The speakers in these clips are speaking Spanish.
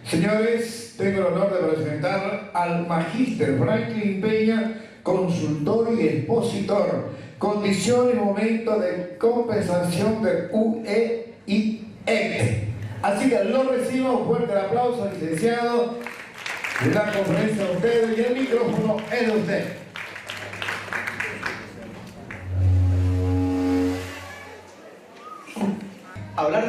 Señores, tengo el honor de presentar al Magíster Franklin Peña, consultor y expositor, condición y momento de compensación del UE y ECTE. Así que lo recibo, un fuerte aplauso, licenciado. La conferencia de ustedes y el micrófono es de usted. Hablar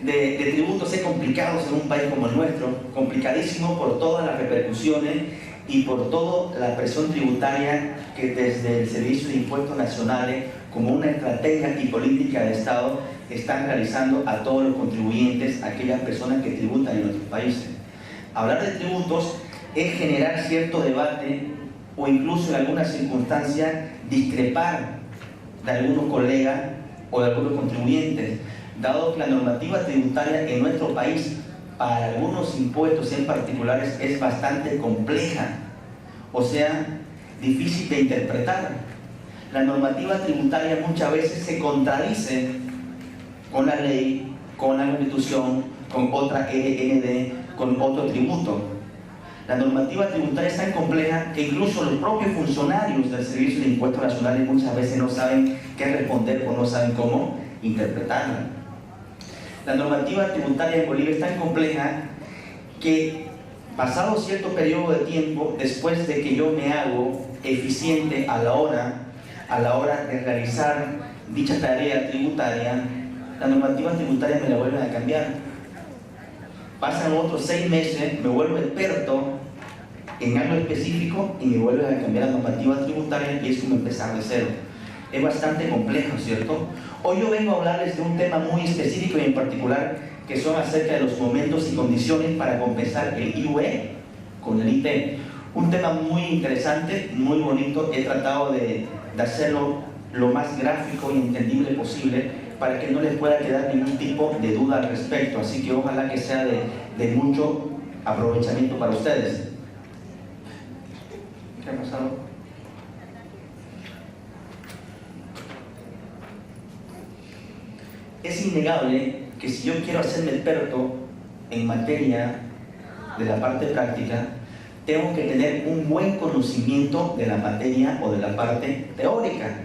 de tributos es complicado en un país como el nuestro, complicadísimo por todas las repercusiones y por toda la presión tributaria que desde el Servicio de Impuestos Nacionales, como una estrategia y política de Estado, están realizando a todos los contribuyentes, aquellas personas que tributan en nuestros países. Hablar de tributos es generar cierto debate o incluso en algunas circunstancias discrepar de algunos colegas o de algunos contribuyentes, dado que la normativa tributaria en nuestro país para algunos impuestos en particulares es bastante compleja, o sea, difícil de interpretar. La normativa tributaria muchas veces se contradice con la ley, con la Constitución, con otra LND, con otro tributo. La normativa tributaria es tan compleja que incluso los propios funcionarios del Servicio de Impuestos Nacionales muchas veces no saben qué responder o no saben cómo interpretarla. La normativa tributaria en Bolivia es tan compleja que, pasado cierto periodo de tiempo, después de que yo me hago eficiente a la hora de realizar dicha tarea tributaria, la normativa tributaria me la vuelven a cambiar. Pasan otros 6 meses, me vuelvo experto en algo específico y me vuelven a cambiar la normativa tributaria y es como empezar de cero. Es bastante complejo, ¿cierto? Hoy yo vengo a hablarles de un tema muy específico y en particular, que son acerca de los momentos y condiciones para compensar el IUE con el IT. Un tema muy interesante, muy bonito. He tratado de hacerlo lo más gráfico y entendible posible para que no les pueda quedar ningún tipo de duda al respecto. Así que ojalá que sea de mucho aprovechamiento para ustedes. ¿Qué ha pasado? Es innegable que si yo quiero hacerme experto en materia de la parte práctica, tengo que tener un buen conocimiento de la materia o de la parte teórica.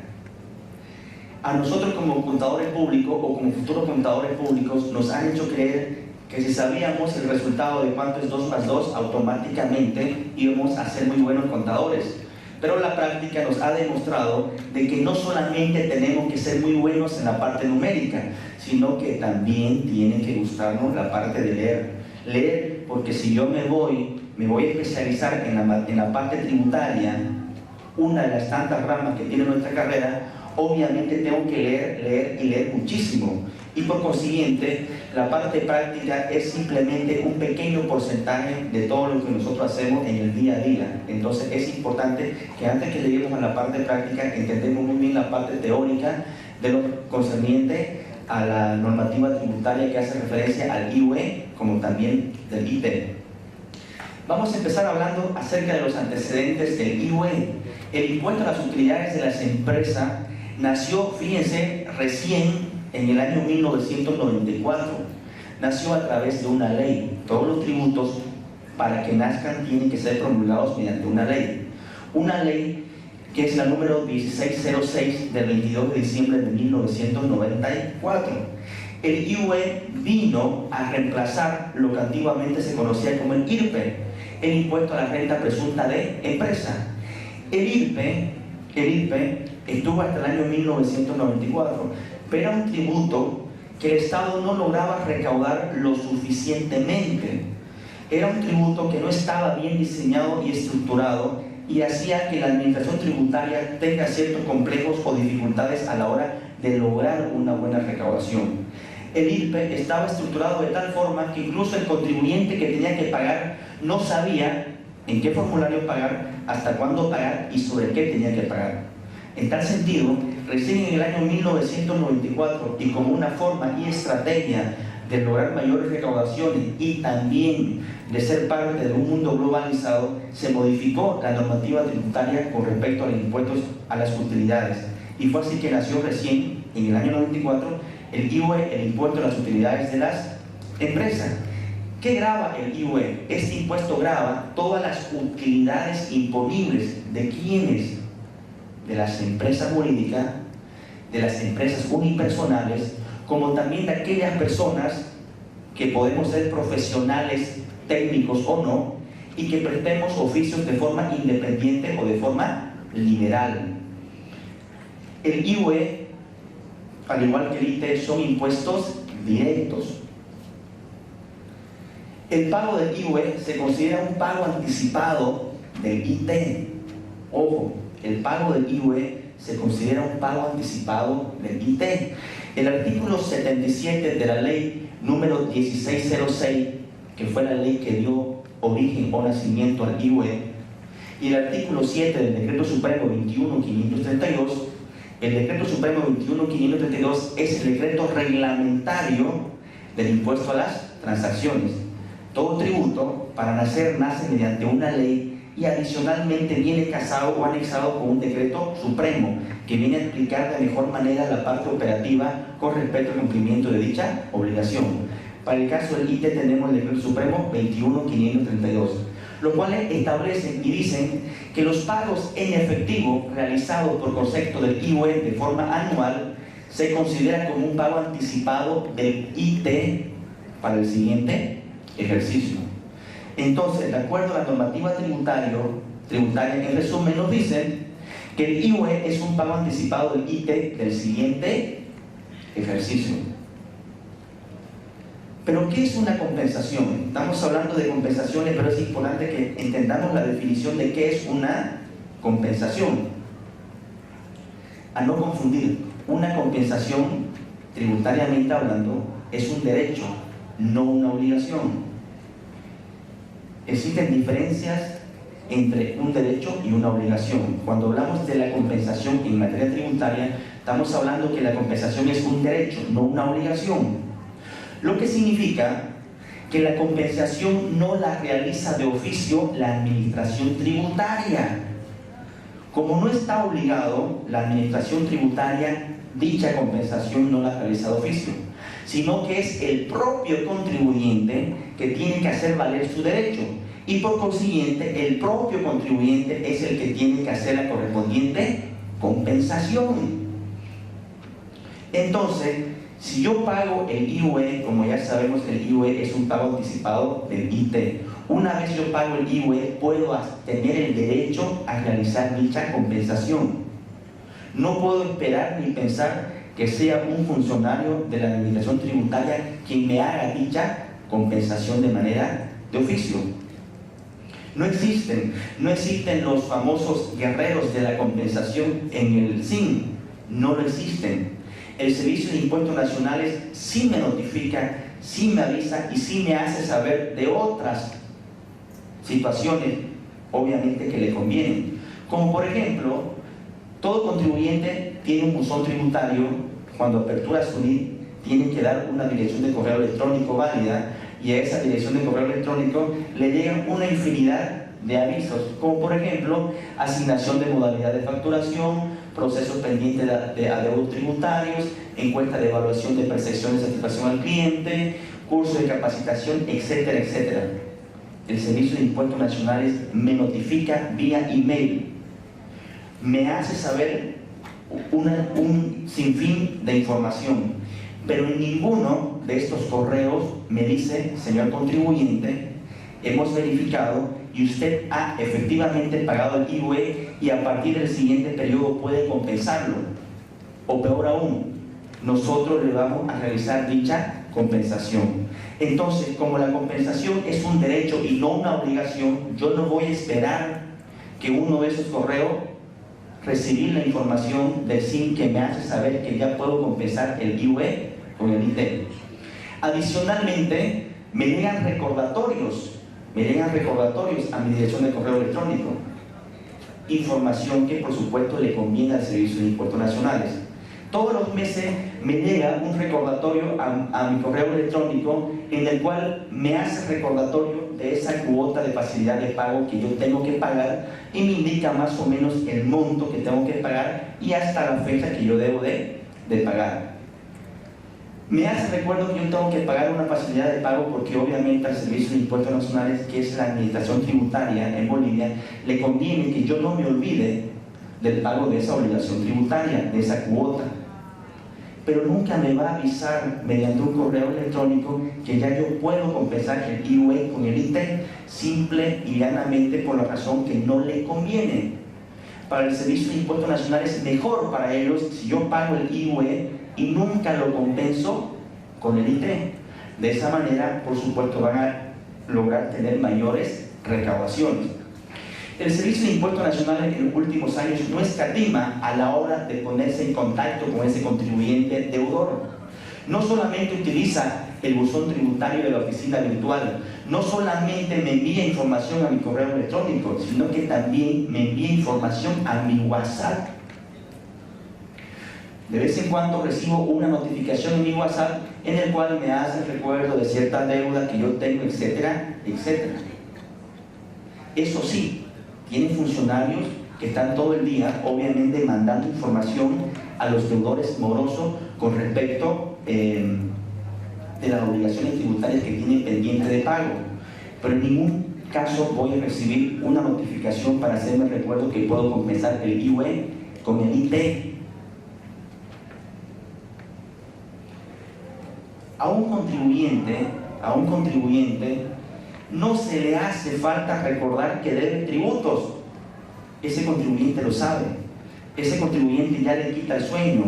A nosotros como contadores públicos o como futuros contadores públicos nos han hecho creer que si sabíamos el resultado de cuánto es 2 más 2, automáticamente íbamos a ser muy buenos contadores. Pero la práctica nos ha demostrado de que no solamente tenemos que ser muy buenos en la parte numérica, sino que también tiene que gustarnos la parte de leer. Leer, porque si yo me voy a especializar en la parte tributaria, una de las tantas ramas que tiene nuestra carrera, obviamente tengo que leer muchísimo. Y por consiguiente, la parte práctica es simplemente un pequeño porcentaje de todo lo que nosotros hacemos en el día a día. Entonces es importante que antes que lleguemos a la parte práctica, entendemos muy bien la parte teórica de lo concerniente a la normativa tributaria que hace referencia al IUE, como también del IT. Vamos a empezar hablando acerca de los antecedentes del IUE. El impuesto a las utilidades de las empresas nació, fíjense, recién en el año 1994. Nació a través de una ley. Todos los tributos, para que nazcan, tienen que ser promulgados mediante una ley. Una ley que es la número 1606 del 22 de diciembre de 1994. El IUE vino a reemplazar lo que antiguamente se conocía como el IRPE, el impuesto a la renta presunta de empresa. El IRPE estuvo hasta el año 1994, pero era un tributo que el Estado no lograba recaudar lo suficientemente. Era un tributo que no estaba bien diseñado y estructurado y hacía que la administración tributaria tenga ciertos complejos o dificultades a la hora de lograr una buena recaudación. El IRPE estaba estructurado de tal forma que incluso el contribuyente que tenía que pagar no sabía en qué formulario pagar, hasta cuándo pagar y sobre qué tenía que pagar. En tal sentido, recién en el año 1994, y como una forma y estrategia de lograr mayores recaudaciones y también de ser parte de un mundo globalizado, se modificó la normativa tributaria con respecto a los impuestos a las utilidades. Y fue así que nació recién, en el año 94, el IVE, el impuesto a las utilidades de las empresas. ¿Qué grava el IVE? Este impuesto grava todas las utilidades imponibles de quienes, de las empresas jurídicas, de las empresas unipersonales, como también de aquellas personas que podemos ser profesionales, técnicos o no, y que prestemos oficios de forma independiente o de forma liberal. El IVE, al igual que el IT, son impuestos directos. El pago del IVE se considera un pago anticipado del IT. Ojo, el pago del IVE se considera un pago anticipado del IT. El artículo 77 de la ley número 1606, que fue la ley que dio origen o nacimiento al IVE, y el artículo 7 del decreto supremo 21.532, el decreto supremo 21.532 es el decreto reglamentario del impuesto a las transacciones. Todo tributo, para nacer, nace mediante una ley y adicionalmente viene casado o anexado con un decreto supremo que viene a explicar de mejor manera la parte operativa con respecto al cumplimiento de dicha obligación. Para el caso del IT tenemos el decreto supremo 21.532, los cuales establecen y dicen que los pagos en efectivo realizados por concepto del IVE de forma anual se considera como un pago anticipado del IT para el siguiente ejercicio. Entonces, de acuerdo a la normativa tributaria, en resumen nos dicen que el IVE es un pago anticipado del IT del siguiente ejercicio. Pero ¿qué es una compensación? Estamos hablando de compensaciones, pero es importante que entendamos la definición de qué es una compensación. A no confundir, una compensación, tributariamente hablando, es un derecho, no una obligación. Existen diferencias entre un derecho y una obligación. Cuando hablamos de la compensación en materia tributaria, estamos hablando que la compensación es un derecho, no una obligación. Lo que significa que la compensación no la realiza de oficio la administración tributaria. Como no está obligado, la administración tributaria, dicha compensación no la realiza de oficio, sino que es el propio contribuyente que tiene que hacer valer su derecho, y por consiguiente el propio contribuyente es el que tiene que hacer la correspondiente compensación. Entonces, si yo pago el IVE, como ya sabemos que el IVE es un pago anticipado del IT, una vez yo pago el IVE puedo tener el derecho a realizar dicha compensación. No puedo esperar ni pensar que sea un funcionario de la administración tributaria quien me haga dicha compensación de manera de oficio. No existen los famosos guerreros de la compensación en el SIN, no lo existen. El Servicio de Impuestos Nacionales sí me notifica, sí me avisa y sí me hace saber de otras situaciones, obviamente que le convienen. Como por ejemplo, todo contribuyente tiene un buzón tributario. Cuando apertura su NIT, tiene que dar una dirección de correo electrónico válida, y a esa dirección de correo electrónico le llegan una infinidad de avisos, como por ejemplo asignación de modalidad de facturación, procesos pendientes de adeudos tributarios, encuesta de evaluación de percepción de satisfacción al cliente, curso de capacitación, etcétera, etcétera. El Servicio de Impuestos Nacionales me notifica vía email, me hace saber un sinfín de información, pero en ninguno de estos correos me dice: señor contribuyente, hemos verificado y usted ha efectivamente pagado el IVE y a partir del siguiente periodo puede compensarlo. O peor aún, nosotros le vamos a realizar dicha compensación. Entonces, como la compensación es un derecho y no una obligación, yo no voy a esperar que uno de esos correos recibir la información del SIN que me hace saber que ya puedo compensar el IVE con el IT. Adicionalmente, me llegan recordatorios a mi dirección de correo electrónico, información que por supuesto le conviene al Servicio de Impuestos Nacionales. Todos los meses me llega un recordatorio a mi correo electrónico en el cual me hace recordatorio de esa cuota de facilidad de pago que yo tengo que pagar y me indica más o menos el monto que tengo que pagar y hasta la fecha que yo debo de pagar. Me hace recuerdo que yo tengo que pagar una facilidad de pago porque obviamente al Servicio de Impuestos Nacionales, que es la administración tributaria en Bolivia, le conviene que yo no me olvide del pago de esa obligación tributaria, de esa cuota. Pero nunca me va a avisar mediante un correo electrónico que ya yo puedo compensar el IUE con el ITE, simple y llanamente por la razón que no le conviene. Para el Servicio de Impuestos Nacionales es mejor para ellos si yo pago el IUE y nunca lo compenso con el ITE. De esa manera, por supuesto, van a lograr tener mayores recaudaciones. El Servicio de Impuestos Nacionales en los últimos años no escatima a la hora de ponerse en contacto con ese contribuyente deudor. No solamente utiliza el buzón tributario de la oficina virtual, no solamente me envía información a mi correo electrónico, sino que también me envía información a mi WhatsApp. De vez en cuando recibo una notificación en mi WhatsApp en el cual me hace recuerdo de cierta deuda que yo tengo, etcétera, etcétera. Eso sí, tiene funcionarios que están todo el día, obviamente, mandando información a los deudores morosos con respecto de las obligaciones tributarias que tienen pendiente de pago. Pero en ningún caso voy a recibir una notificación para hacerme recuerdo que puedo compensar el IUE con el ITE. A un contribuyente no se le hace falta recordar que debe tributos. Ese contribuyente lo sabe. Ese contribuyente ya le quita el sueño.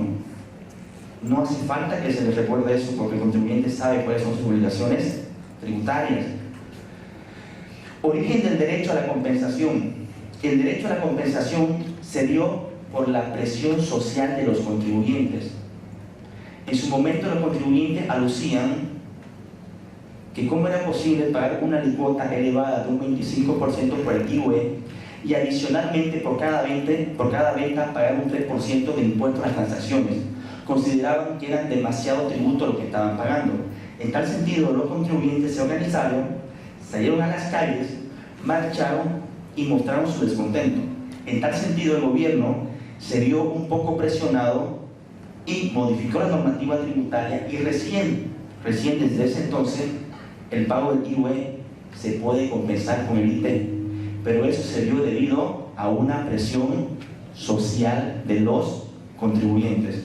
No hace falta que se le recuerde eso porque el contribuyente sabe cuáles son sus obligaciones tributarias. Origen del derecho a la compensación. El derecho a la compensación se dio por la presión social de los contribuyentes. En su momento los contribuyentes aducían que cómo era posible pagar una alícuota elevada de un 25% por el IUE y adicionalmente por cada venta pagar un 3% de impuesto a las transacciones. Consideraban que eran demasiado tributo lo que estaban pagando. En tal sentido, los contribuyentes se organizaron, salieron a las calles, marcharon y mostraron su descontento. En tal sentido, el gobierno se vio un poco presionado y modificó la normativa tributaria y recién desde ese entonces el pago del IUE se puede compensar con el ITE, pero eso se dio debido a una presión social de los contribuyentes.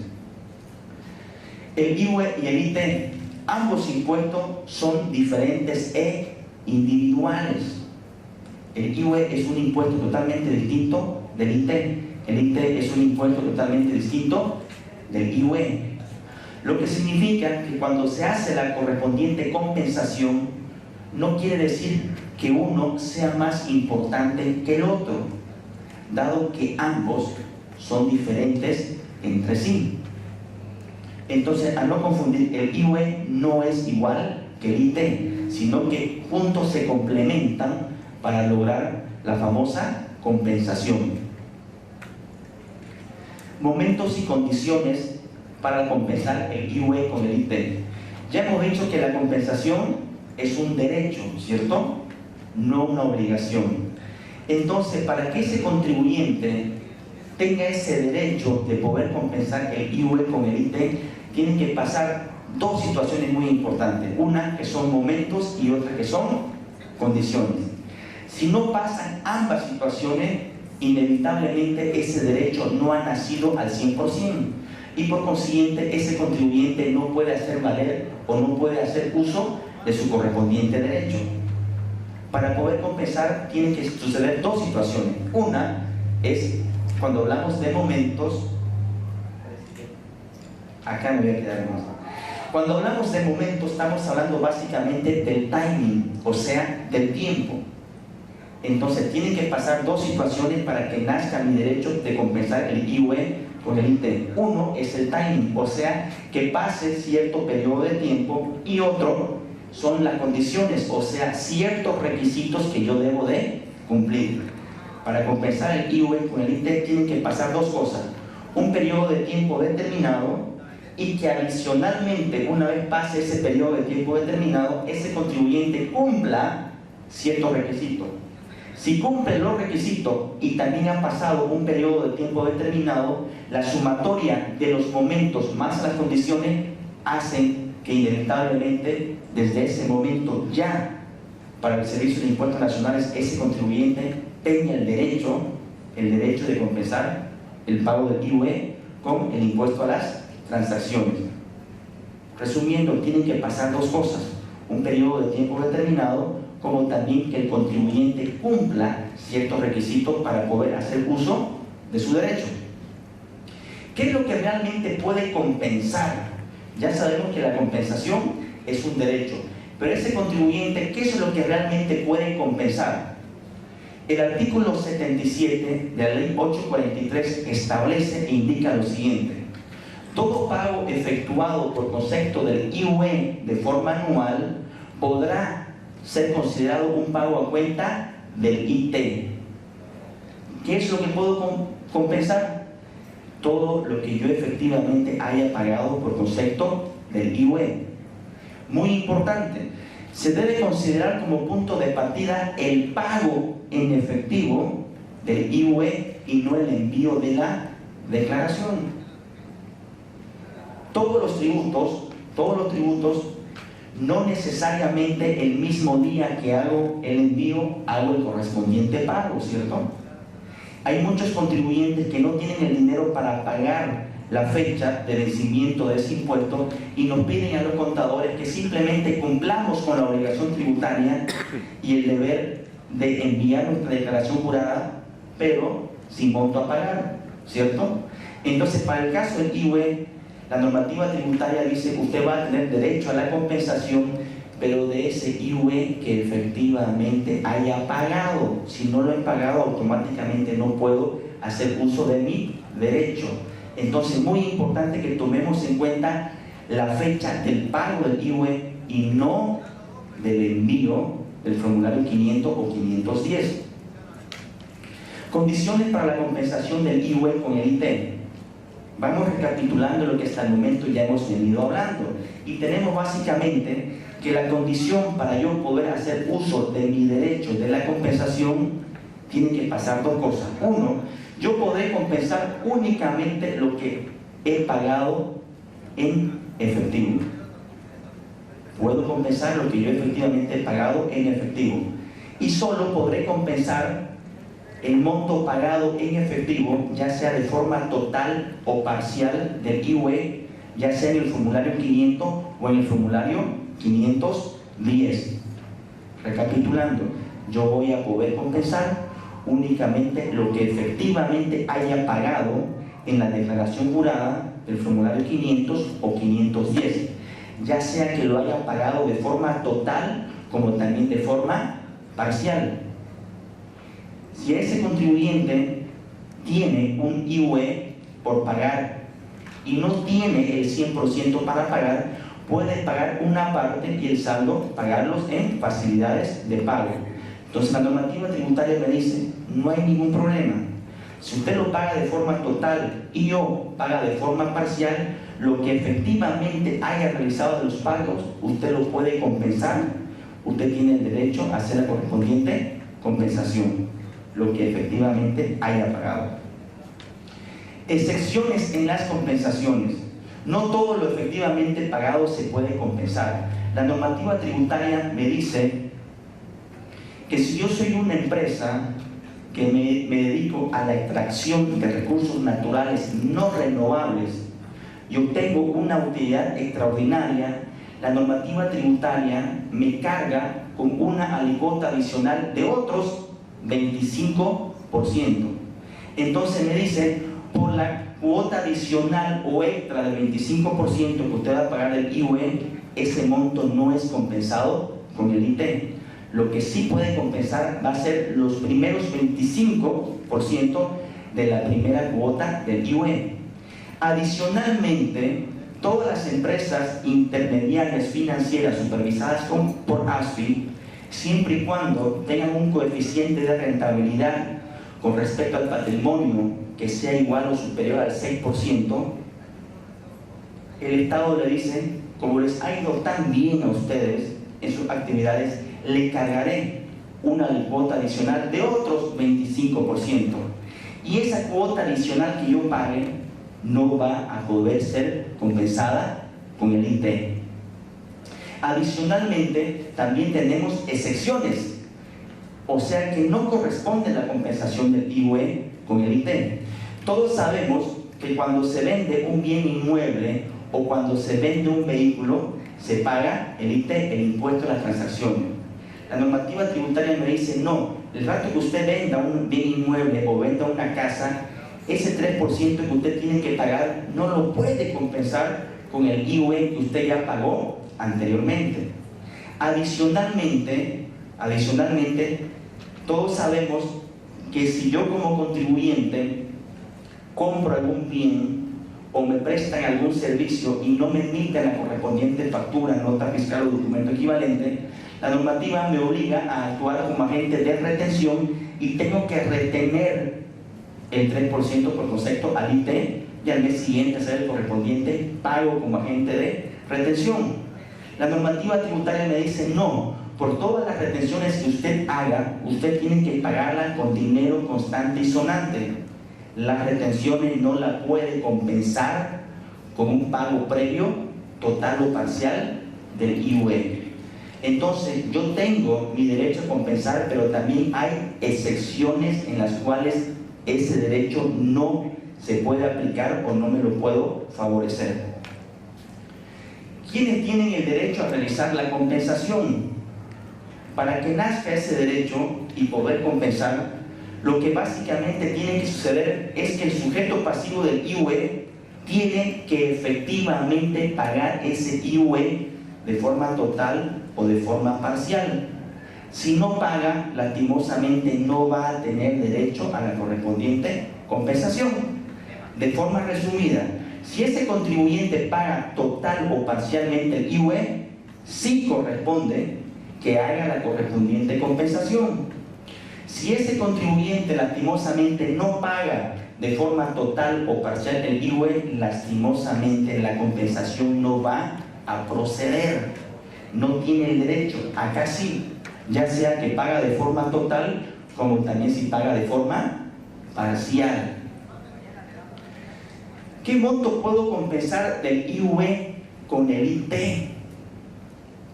El IUE y el ITE, ambos impuestos son diferentes e individuales. El IUE es un impuesto totalmente distinto del ITE. El ITE es un impuesto totalmente distinto del IUE. Lo que significa que cuando se hace la correspondiente compensación, no quiere decir que uno sea más importante que el otro, dado que ambos son diferentes entre sí. Entonces, al no confundir, el IUE no es igual que el ITE, sino que juntos se complementan para lograr la famosa compensación. Momentos y condiciones para compensar el IUE con el ITE. Ya hemos dicho que la compensación es un derecho, ¿cierto? No una obligación. Entonces, para que ese contribuyente tenga ese derecho de poder compensar el IUE con el ITE, tienen que pasar dos situaciones muy importantes. Una que son momentos y otra que son condiciones. Si no pasan ambas situaciones, inevitablemente ese derecho no ha nacido al 100% y por consiguiente ese contribuyente no puede hacer valer o no puede hacer uso de su correspondiente derecho. Para poder compensar tienen que suceder dos situaciones. Una es cuando hablamos de momentos, acá me voy a quedar más. Cuando hablamos de momentos estamos hablando básicamente del timing, o sea, del tiempo. Entonces tienen que pasar dos situaciones para que nazca mi derecho de compensar el IUE con el ITE. Uno es el timing, o sea, que pase cierto periodo de tiempo, y otro son las condiciones, o sea, ciertos requisitos que yo debo de cumplir. Para compensar el IUE con el ITE tienen que pasar dos cosas: un periodo de tiempo determinado y que adicionalmente, una vez pase ese periodo de tiempo determinado, ese contribuyente cumpla ciertos requisitos. Si cumple los requisitos y también ha pasado un periodo de tiempo determinado, la sumatoria de los momentos más las condiciones hacen que inevitablemente desde ese momento ya para el Servicio de Impuestos Nacionales ese contribuyente tenga el derecho de compensar el pago del IUE con el impuesto a las transacciones. Resumiendo, tienen que pasar dos cosas: un periodo de tiempo determinado, como también que el contribuyente cumpla ciertos requisitos para poder hacer uso de su derecho. ¿Qué es lo que realmente puede compensar? Ya sabemos que la compensación es un derecho, pero ese contribuyente, ¿qué es lo que realmente puede compensar? El artículo 77 de la ley 843 establece e indica lo siguiente: todo pago efectuado por concepto del IUE de forma anual podrá ser considerado un pago a cuenta del IT. ¿Qué es lo que puedo compensar? Todo lo que yo efectivamente haya pagado por concepto del IUE. Muy importante, se debe considerar como punto de partida el pago en efectivo del IUE y no el envío de la declaración. Todos los tributos, no necesariamente el mismo día que hago el envío, hago el correspondiente pago, ¿cierto? Hay muchos contribuyentes que no tienen el dinero para pagar la fecha de vencimiento de ese impuesto y nos piden a los contadores que simplemente cumplamos con la obligación tributaria y el deber de enviar nuestra declaración jurada, pero sin monto a pagar, ¿cierto? Entonces, para el caso del IUE, la normativa tributaria dice: usted va a tener derecho a la compensación, pero de ese IUE que efectivamente haya pagado. Si no lo he pagado, automáticamente no puedo hacer uso de mi derecho. Entonces, muy importante que tomemos en cuenta la fecha del pago del IUE y no del envío del formulario 500 o 510. Condiciones para la compensación del IUE con el IT. Vamos recapitulando lo que hasta el momento ya hemos venido hablando, y tenemos básicamente que la condición para yo poder hacer uso de mi derecho de la compensación tiene que pasar dos cosas. Uno, yo podré compensar únicamente lo que he pagado en efectivo. Puedo compensar lo que yo efectivamente he pagado en efectivo, y solo podré compensar el monto pagado en efectivo, ya sea de forma total o parcial del IUE, ya sea en el formulario 500 o en el formulario 510. Recapitulando, yo voy a poder compensar únicamente lo que efectivamente haya pagado en la declaración jurada del formulario 500 o 510, ya sea que lo haya pagado de forma total como también de forma parcial. Si ese contribuyente tiene un IUE por pagar y no tiene el 100% para pagar, puede pagar una parte y el saldo pagarlos en facilidades de pago. Entonces la normativa tributaria me dice: no hay ningún problema. Si usted lo paga de forma total y yo paga de forma parcial, lo que efectivamente haya realizado de los pagos, usted lo puede compensar. Usted tiene el derecho a hacer la correspondiente compensación, lo que efectivamente haya pagado. Excepciones en las compensaciones. No todo lo efectivamente pagado se puede compensar. La normativa tributaria me dice que si yo soy una empresa que me dedico a la extracción de recursos naturales no renovables y obtengo una utilidad extraordinaria, la normativa tributaria me carga con una alícuota adicional de otros 25%. Entonces me dice: por la cuota adicional o extra del 25% que usted va a pagar del IUE, ese monto no es compensado con el IT. Lo que sí puede compensar va a ser los primeros 25% de la primera cuota del IUE. Adicionalmente, todas las empresas intermediarias financieras supervisadas por ASFI, siempre y cuando tengan un coeficiente de rentabilidad con respecto al patrimonio que sea igual o superior al 6%, el Estado le dice, como les ha ido tan bien a ustedes en sus actividades, le cargaré una cuota adicional de otros 25%. Y esa cuota adicional que yo pague no va a poder ser compensada con el IT. Adicionalmente, también tenemos excepciones, o sea que no corresponde la compensación del IUE con el IT. Todos sabemos que cuando se vende un bien inmueble o cuando se vende un vehículo, se paga el IT, el impuesto a las transacciones. La normativa tributaria me dice, no, el rato que usted venda un bien inmueble o venda una casa, ese 3% que usted tiene que pagar no lo puede compensar con el IUE que usted ya pagó anteriormente. Adicionalmente, todos sabemos que si yo como contribuyente compro algún bien o me prestan algún servicio y no me emiten la correspondiente factura, nota fiscal o documento equivalente, la normativa me obliga a actuar como agente de retención y tengo que retener el 3% por concepto al IT y al mes siguiente hacer el correspondiente pago como agente de retención. La normativa tributaria me dice no, por todas las retenciones que usted haga, usted tiene que pagarla con dinero constante y sonante. Las retenciones no la puede compensar con un pago previo, total o parcial del IUE. Entonces yo tengo mi derecho a compensar, pero también hay excepciones en las cuales ese derecho no se puede aplicar o no me lo puedo favorecer. ¿Quiénes tienen el derecho a realizar la compensación? Para que nazca ese derecho y poder compensar, lo que básicamente tiene que suceder es que el sujeto pasivo del IUE tiene que efectivamente pagar ese IUE de forma total o de forma parcial. Si no paga, lastimosamente no va a tener derecho a la correspondiente compensación. De forma resumida, si ese contribuyente paga total o parcialmente el IUE, sí corresponde que haga la correspondiente compensación. Si ese contribuyente lastimosamente no paga de forma total o parcial el IUE, lastimosamente la compensación no va a proceder. No tiene el derecho. Acá sí, ya sea que paga de forma total como también si paga de forma parcial. ¿Qué monto puedo compensar del IUE con el IT?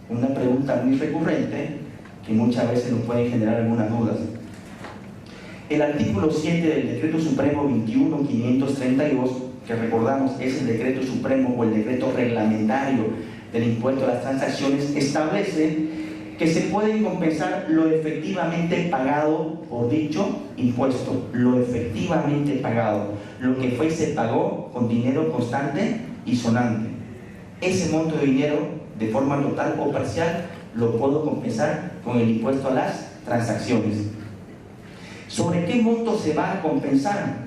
Una pregunta muy recurrente que muchas veces nos puede generar algunas dudas. El artículo 7 del Decreto Supremo 21.532, que recordamos es el Decreto Supremo o el Decreto Reglamentario del Impuesto a las Transacciones, establece que se pueden compensar lo efectivamente pagado por dicho impuesto, lo efectivamente pagado, lo que fue y se pagó con dinero constante y sonante. Ese monto de dinero, de forma total o parcial, lo puedo compensar con el impuesto a las transacciones. ¿Sobre qué monto se va a compensar?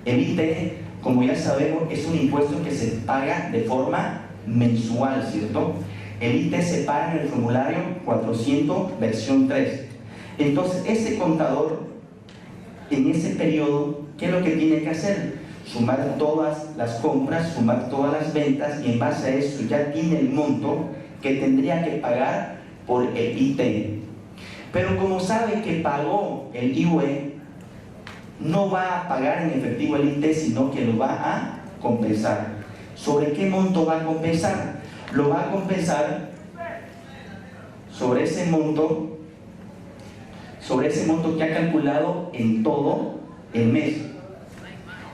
El IT, como ya sabemos, es un impuesto que se paga de forma mensual, ¿cierto? El IT se paga en el formulario 400, versión 3. Entonces, ese contador, en ese periodo, ¿qué es lo que tiene que hacer? Sumar todas las compras, sumar todas las ventas, y en base a eso ya tiene el monto que tendría que pagar por el IT. Pero como sabe que pagó el IUE, no va a pagar en efectivo el IT, sino que lo va a compensar. ¿Sobre qué monto va a compensar? Lo va a compensar sobre ese monto que ha calculado en todo el mes.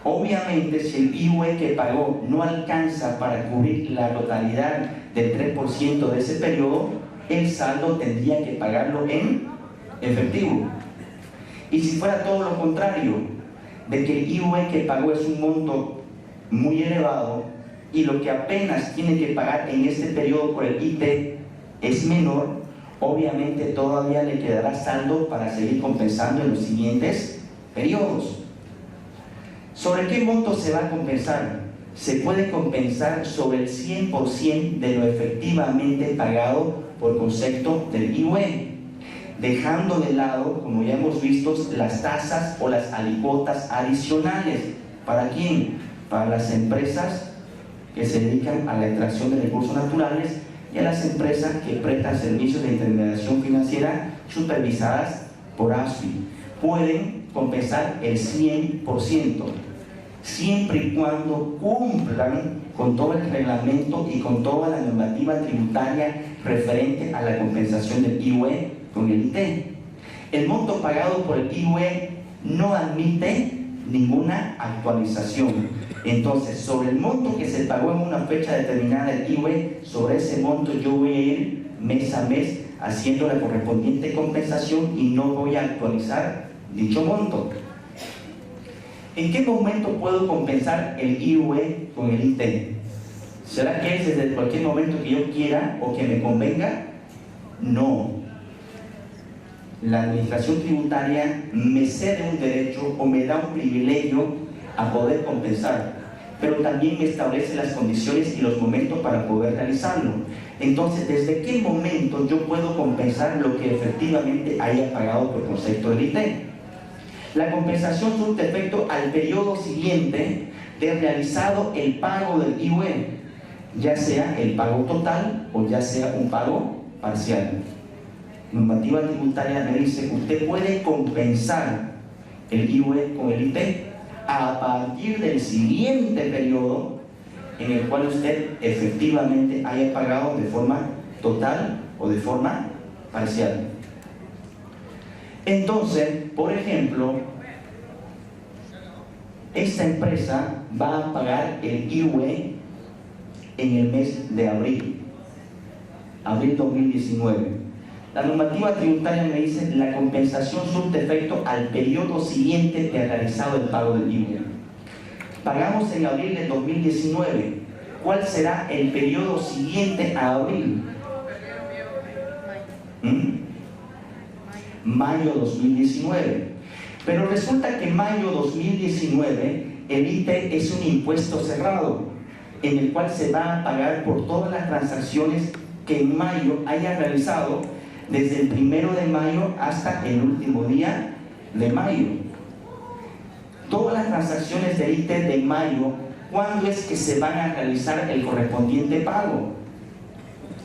Obviamente, si el IUE que pagó no alcanza para cubrir la totalidad del 3% de ese periodo, el saldo tendría que pagarlo en efectivo. Y si fuera todo lo contrario, de que el IUE que pagó es un monto muy elevado y lo que apenas tiene que pagar en este periodo por el IT es menor, obviamente todavía le quedará saldo para seguir compensando en los siguientes periodos. ¿Sobre qué monto se va a compensar? Se puede compensar sobre el 100% de lo efectivamente pagado por concepto del IUE, dejando de lado, como ya hemos visto, las tasas o las alícuotas adicionales. ¿Para quién? Para las empresas que se dedican a la extracción de recursos naturales y a las empresas que prestan servicios de intermediación financiera supervisadas por ASFI. Pueden compensar el 100%, siempre y cuando cumplan con todo el reglamento y con toda la normativa tributaria referente a la compensación del IUE con el IT. El monto pagado por el IUE no admite ninguna actualización. Entonces, sobre el monto que se pagó en una fecha determinada del IUE, sobre ese monto yo voy a ir mes a mes haciendo la correspondiente compensación y no voy a actualizar dicho monto. ¿En qué momento puedo compensar el IUE con el IT? ¿Será que es desde cualquier momento que yo quiera o que me convenga? No. La administración tributaria me cede un derecho o me da un privilegio a poder compensar, pero también me establece las condiciones y los momentos para poder realizarlo. Entonces, ¿desde qué momento yo puedo compensar lo que efectivamente haya pagado por concepto del IT? La compensación surte efecto al periodo siguiente de realizado el pago del IUE, ya sea el pago total o ya sea un pago parcial. Normativa tributaria me dice que usted puede compensar el IUE con el IT a partir del siguiente periodo en el cual usted efectivamente haya pagado de forma total o de forma parcial. Entonces, por ejemplo, esta empresa va a pagar el IUE en el mes de abril 2019. La normativa tributaria me dice la compensación surte efecto al periodo siguiente de realizado el pago del IUE. Pagamos en abril de 2019. ¿Cuál será el periodo siguiente a abril? Mayo 2019. Pero resulta que mayo 2019 el IT es un impuesto cerrado en el cual se va a pagar por todas las transacciones que en mayo haya realizado desde el 1 de mayo hasta el último día de mayo. Todas las transacciones de IT de mayo, ¿cuándo es que se van a realizar el correspondiente pago?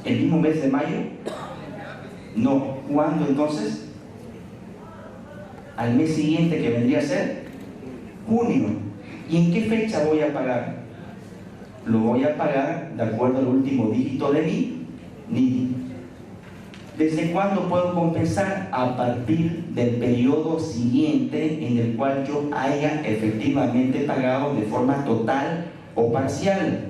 ¿El mismo mes de mayo? No. ¿Cuándo entonces? Al mes siguiente, que vendría a ser junio. ¿Y en qué fecha voy a pagar? Lo voy a pagar de acuerdo al último dígito de mi NII. ¿Desde cuándo puedo compensar? A partir del periodo siguiente en el cual yo haya efectivamente pagado de forma total o parcial.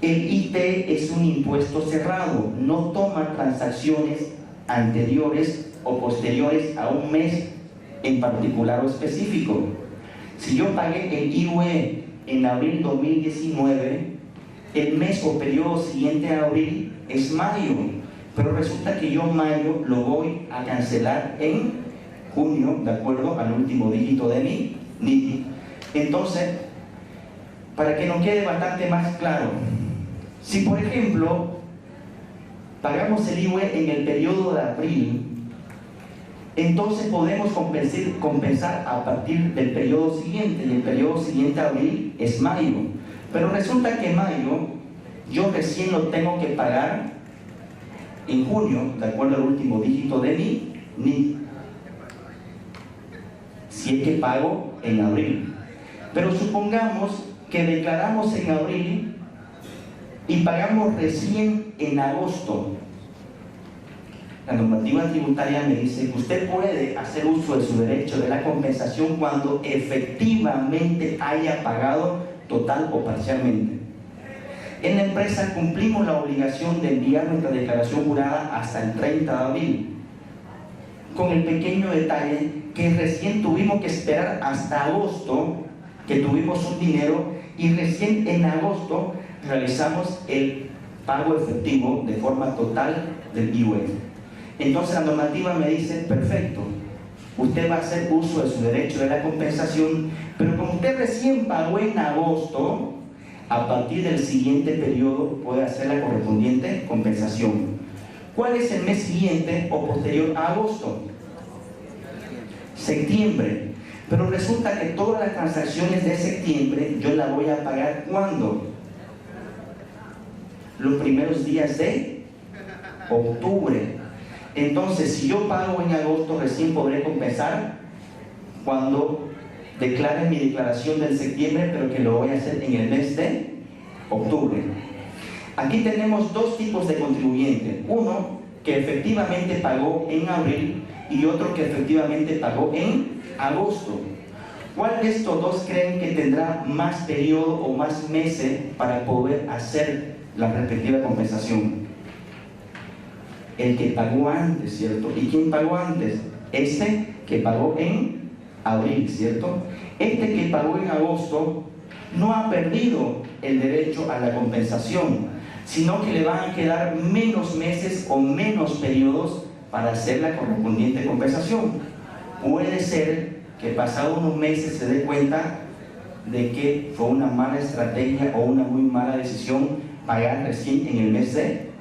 El IT es un impuesto cerrado, no toma transacciones anteriores o posteriores a un mes en particular o específico. Si yo pagué el IUE en abril 2019, el mes o periodo siguiente a abril es mayo, pero resulta que yo mayo lo voy a cancelar en junio, de acuerdo al último dígito de mi NII. Entonces, para que nos quede bastante más claro, si por ejemplo pagamos el IUE en el periodo de abril, entonces podemos compensar a partir del periodo siguiente, y el periodo siguiente a abril es mayo. Pero resulta que mayo yo recién lo tengo que pagar en junio, de acuerdo al último dígito de mi NII, si es que pago en abril. Pero supongamos que declaramos en abril y pagamos recién en agosto. La normativa tributaria me dice que usted puede hacer uso de su derecho de la compensación cuando efectivamente haya pagado total o parcialmente. En la empresa cumplimos la obligación de enviar nuestra declaración jurada hasta el 30 de abril, con el pequeño detalle que recién tuvimos que esperar hasta agosto, que tuvimos un dinero, y recién en agosto realizamos el pago efectivo de forma total del IUE. Entonces la normativa me dice, perfecto, usted va a hacer uso de su derecho de la compensación, pero como usted recién pagó en agosto, a partir del siguiente periodo puede hacer la correspondiente compensación. ¿Cuál es el mes siguiente o posterior a agosto? Septiembre. Pero resulta que todas las transacciones de septiembre yo las voy a pagar ¿cuándo? los primeros días de octubre. Entonces, si yo pago en agosto, recién podré compensar cuando declare mi declaración del septiembre, pero que lo voy a hacer en el mes de octubre. Aquí tenemos dos tipos de contribuyentes. Uno que efectivamente pagó en abril y otro que efectivamente pagó en agosto. ¿Cuál de estos dos creen que tendrá más periodo o más meses para poder hacer la respectiva compensación? El que pagó antes, ¿cierto? ¿Y quién pagó antes? Este que pagó en abril, ¿cierto? Este que pagó en agosto no ha perdido el derecho a la compensación, sino que le van a quedar menos meses o menos periodos para hacer la correspondiente compensación. Puede ser que pasado unos meses se dé cuenta de que fue una mala estrategia o una muy mala decisión pagar recién en el mes de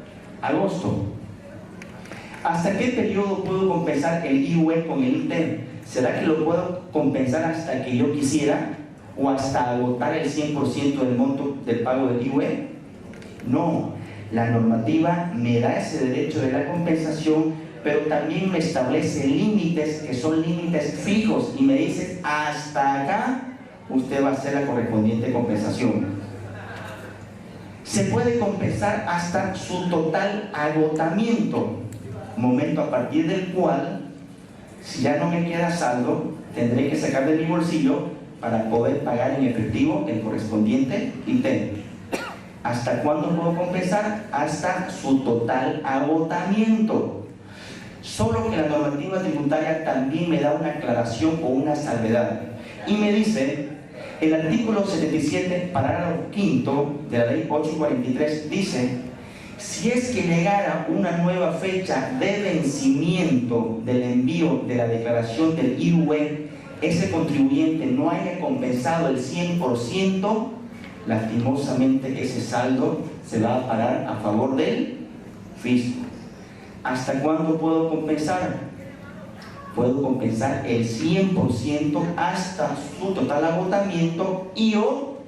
agosto. ¿Hasta qué periodo puedo compensar el IUE con el ITEM? ¿Será que lo puedo compensar hasta que yo quisiera o hasta agotar el 100% del monto del pago del IUE? No, la normativa me da ese derecho de la compensación, pero también me establece límites que son límites fijos y me dice hasta acá usted va a hacer la correspondiente compensación. Se puede compensar hasta su total agotamiento, momento a partir del cual, si ya no me queda saldo, tendré que sacar de mi bolsillo para poder pagar en efectivo el correspondiente ITEM. ¿Hasta cuándo puedo compensar? Hasta su total agotamiento. Solo que la normativa tributaria también me da una aclaración o una salvedad. Y me dice, el artículo 77, parágrafo 5 de la ley 843, dice: si es que llegara una nueva fecha de vencimiento del envío de la declaración del IUE, ese contribuyente no haya compensado el 100%, lastimosamente ese saldo se va a pagar a favor del fisco. ¿Hasta cuándo puedo compensar? Puedo compensar el 100% hasta su total agotamiento y o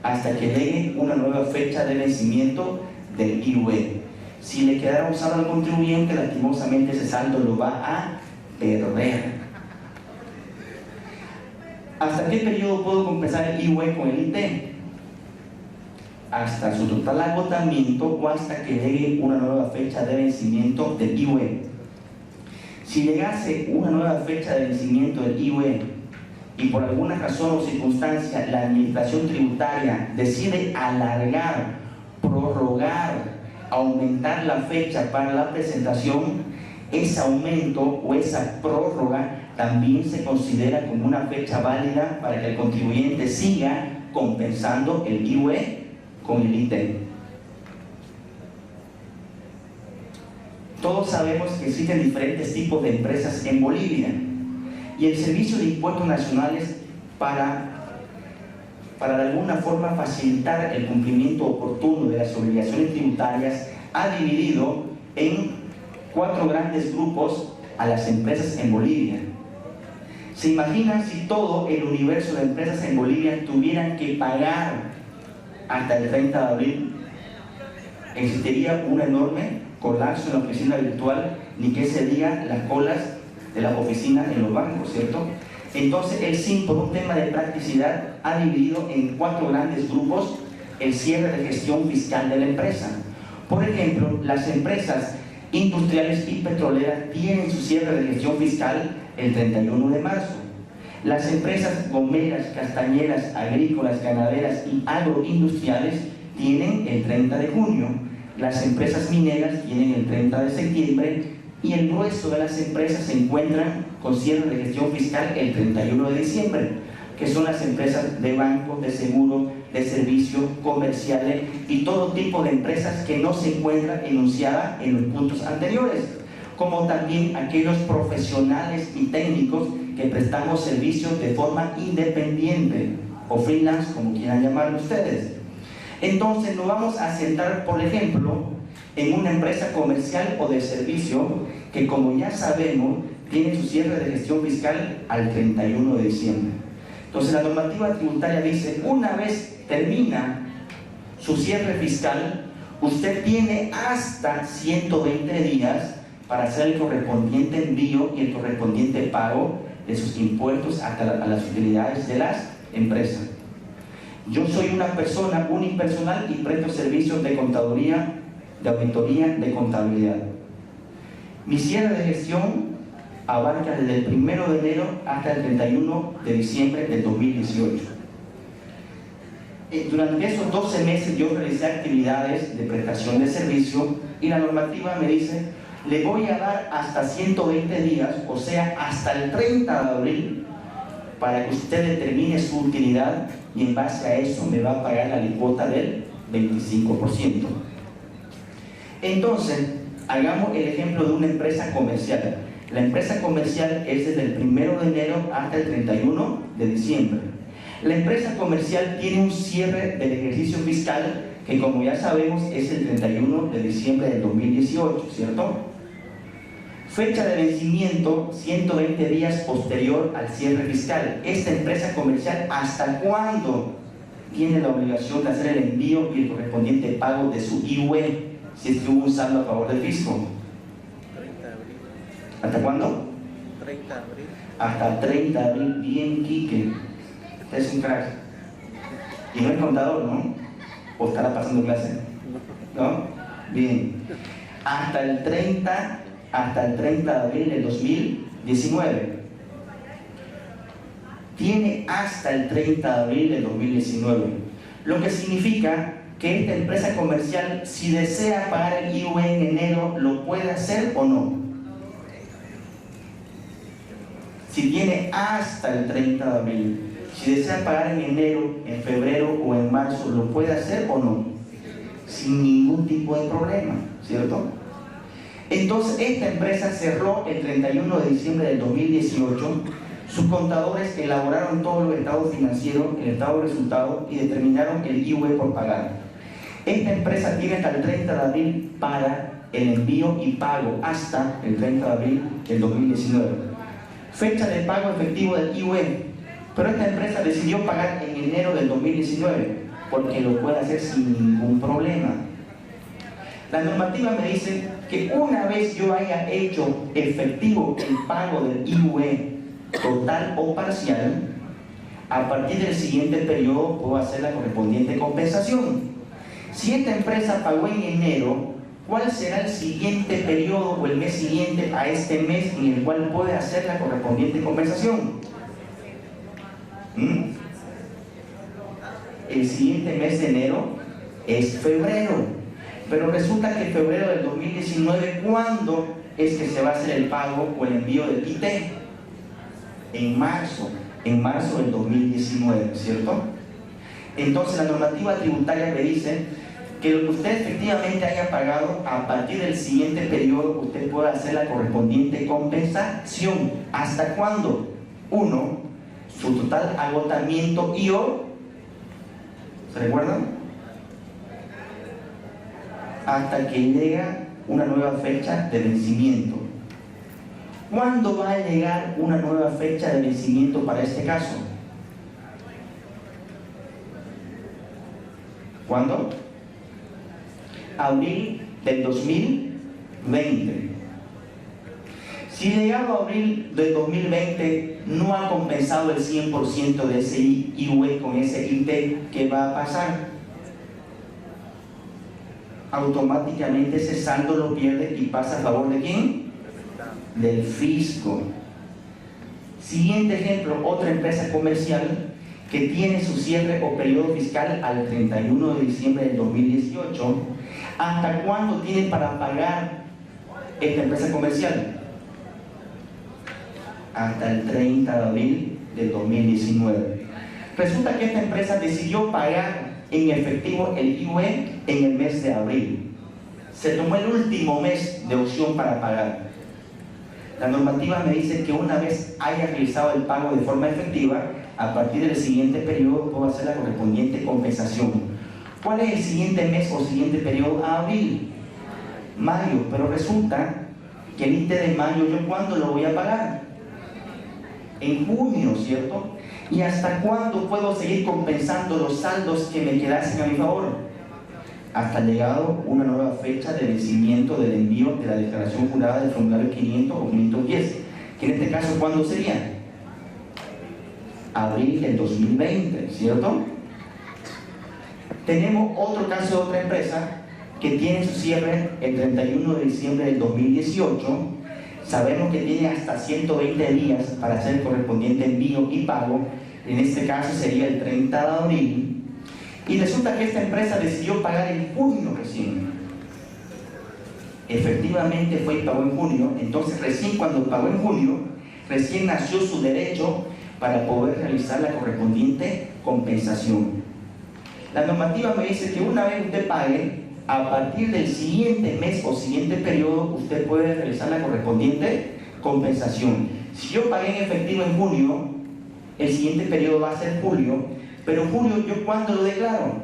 hasta que llegue una nueva fecha de vencimiento del IUE. Si le quedara usado al contribuyente, lastimosamente ese saldo lo va a perder. ¿Hasta qué periodo puedo compensar el IUE con el ITEM? Hasta su total agotamiento o hasta que llegue una nueva fecha de vencimiento del IUE. Si llegase una nueva fecha de vencimiento del IUE y por alguna razón o circunstancia la administración tributaria decide alargar, prorrogar, aumentar la fecha para la presentación, ese aumento o esa prórroga también se considera como una fecha válida para que el contribuyente siga compensando el IUE con el ITEM. Todos sabemos que existen diferentes tipos de empresas en Bolivia y el Servicio de Impuestos Nacionales para de alguna forma facilitar el cumplimiento oportuno de las obligaciones tributarias ha dividido en 4 grandes grupos a las empresas en Bolivia. ¿Se imaginan si todo el universo de empresas en Bolivia tuvieran que pagar hasta el 30 de abril? Existiría un enorme colapso en la oficina virtual, ni que se diga las colas de las oficinas en los bancos, ¿cierto? Entonces el SIM, por un tema de practicidad, ha dividido en 4 grandes grupos el cierre de gestión fiscal de la empresa. Por ejemplo, las empresas industriales y petroleras tienen su cierre de gestión fiscal el 31 de marzo. Las empresas gomeras, castañeras, agrícolas, ganaderas y agroindustriales tienen el 30 de junio. Las empresas mineras tienen el 30 de septiembre y el grueso de las empresas se encuentran con cierre de gestión fiscal el 31 de diciembre, que son las empresas de bancos, de seguros, de servicios comerciales y todo tipo de empresas que no se encuentran enunciadas en los puntos anteriores, como también aquellos profesionales y técnicos que prestamos servicios de forma independiente o freelance, como quieran llamarlo ustedes. Entonces nos vamos a centrar, por ejemplo, en una empresa comercial o de servicio que, como ya sabemos, tiene su cierre de gestión fiscal al 31 de diciembre. Entonces la normativa tributaria dice, una vez termina su cierre fiscal, usted tiene hasta 120 días para hacer el correspondiente envío y el correspondiente pago de sus impuestos a las utilidades de las empresas. Yo soy una persona unipersonal y presto servicios de contaduría, de auditoría, de contabilidad. Mi cierre de gestión abarca desde el 1 de enero hasta el 31 de diciembre del 2018. Durante esos 12 meses yo realicé actividades de prestación de servicio y la normativa me dice, le voy a dar hasta 120 días, o sea, hasta el 30 de abril, para que usted determine su utilidad y en base a eso me va a pagar la alícuota del 25%. Entonces, hagamos el ejemplo de una empresa comercial. La empresa comercial es desde el 1 de enero hasta el 31 de diciembre. La empresa comercial tiene un cierre del ejercicio fiscal que, como ya sabemos, es el 31 de diciembre del 2018, ¿cierto? Fecha de vencimiento, 120 días posterior al cierre fiscal. Esta empresa comercial, ¿hasta cuándo tiene la obligación de hacer el envío y el correspondiente pago de su IUE si es que hubo un saldo a favor del fisco? 30 de abril. ¿Hasta cuándo? 30 de abril. Hasta 30 de abril. Bien, Quique. Usted es un crack. Y no es contador, ¿no? ¿O estará pasando clase? ¿No? Bien. Hasta el 30 de abril del 2019. Tiene hasta el 30 de abril del 2019. Lo que significa que esta empresa comercial, si desea pagar el IUE en enero, ¿lo puede hacer o no? Si tiene hasta el 30 de abril, si desea pagar en enero, en febrero o en marzo, ¿lo puede hacer o no? Sin ningún tipo de problema, ¿cierto? Entonces, esta empresa cerró el 31 de diciembre del 2018. Sus contadores elaboraron todos los estados financieros, el estado de resultados y determinaron el IUE por pagar. Esta empresa tiene hasta el 30 de abril para el envío y pago, hasta el 30 de abril del 2019. Fecha de pago efectivo del IUE. Pero esta empresa decidió pagar en enero del 2019 porque lo puede hacer sin ningún problema. La normativa me dice que una vez yo haya hecho efectivo el pago del IUE total o parcial, a partir del siguiente periodo puedo hacer la correspondiente compensación. Si esta empresa pagó en enero, ¿cuál será el siguiente periodo o el mes siguiente a este mes en el cual puede hacer la correspondiente compensación? El siguiente mes de enero es febrero, pero resulta que en febrero del 2019, ¿cuándo es que se va a hacer el pago o el envío del IT? En marzo del 2019, ¿cierto? Entonces la normativa tributaria me dice que lo que usted efectivamente haya pagado, a partir del siguiente periodo usted puede hacer la correspondiente compensación. ¿Hasta cuándo? 1. Su total agotamiento y o, ¿se recuerdan? Hasta que llega una nueva fecha de vencimiento. ¿Cuándo va a llegar una nueva fecha de vencimiento para este caso? ¿Cuándo? Abril del 2020. Si llegado a abril del 2020 no ha compensado el 100% de ese IUE con ese IT, ¿qué va a pasar? Automáticamente ese saldo lo pierde y pasa a favor ¿de quién? Del fisco. Siguiente ejemplo, otra empresa comercial que tiene su cierre o periodo fiscal al 31 de diciembre del 2018. ¿Hasta cuándo tiene para pagar esta empresa comercial? Hasta el 30 de abril del 2019. Resulta que esta empresa decidió pagar en efectivo el IUE en el mes de abril. Se tomó el último mes de opción para pagar. La normativa me dice que una vez haya realizado el pago de forma efectiva, a partir del siguiente periodo puedo hacer la correspondiente compensación. ¿Cuál es el siguiente mes o siguiente periodo? Abril, mayo, pero resulta que el IT de mayo, ¿yo cuándo lo voy a pagar? En junio, ¿cierto? ¿Y hasta cuándo puedo seguir compensando los saldos que me quedasen a mi favor? hasta llegado una nueva fecha de vencimiento del envío de la declaración jurada del formulario 500 o 510, que en este caso, ¿cuándo sería? Abril del 2020, ¿cierto? Tenemos otro caso de otra empresa que tiene su cierre el 31 de diciembre del 2018. Sabemos que tiene hasta 120 días para hacer el correspondiente envío y pago. En este caso sería el 30 de abril. Y resulta que esta empresa decidió pagar en junio recién. Efectivamente fue y pagó en junio. Entonces recién cuando pagó en junio, recién nació su derecho para poder realizar la correspondiente compensación. La normativa me dice que una vez usted pague, a partir del siguiente mes o siguiente periodo, usted puede realizar la correspondiente compensación. Si yo pagué en efectivo en junio, el siguiente periodo va a ser julio, pero en julio, ¿yo cuándo lo declaro?